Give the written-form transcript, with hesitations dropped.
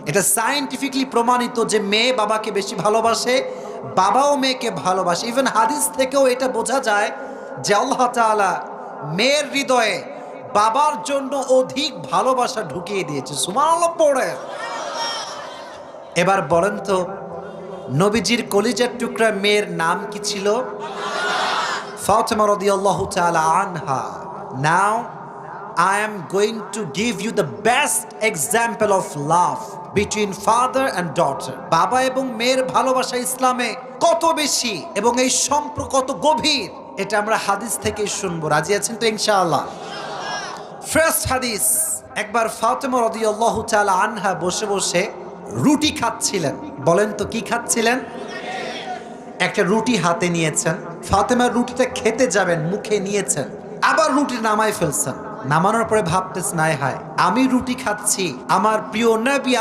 এটা সায়েন্টিফিকলি প্রমাণিত যে মেয়ে বাবাকে বেশি ভালোবাসে, বাবাও মেয়েকে ভালোবাসে। ইভেন হাদিস থেকেও এটা বোঝা যায় যে আল্লাহ তাআলা মেয়ের হৃদয়ে বাবার জন্য অধিক ভালোবাসা ঢুকিয়ে দিয়েছে। সুবহানাল্লাহ পড়ে। এবার বলেন তো, নবীজির কলিজার টুকরা মেয়ের নাম কি ছিল? ফাতিমা রাদিয়াল্লাহু তাআলা আনহা। নাও I am going to give you the best example of love between father and daughter. বাবা এবং মেয়ের ভালোবাসা ইসলামে কত বেশি এবং এই সম্পর্ক কত গভীর, এটা আমরা হাদিস থেকে শুনবো। রাজি আছেন তো ইনশাআল্লাহ? ফার্স্ট হাদিস। একবার ফাতিমা রাদিয়াল্লাহু তাআলা আনহা বসে বসে রুটি খাচ্ছিলেন। বলেন তো কি খাচ্ছিলেন? একটা রুটি হাতে নিয়েছেন। ফাতেমা রুটিটা খেতে যাবেন, মুখে নিয়েছেন, আবার রুটি নামায় ফেলছেন। নামানোর পরে ভাবতেছেন, আয় হায়, আমি রুটি খাচ্ছি, আমার প্রিয় নবী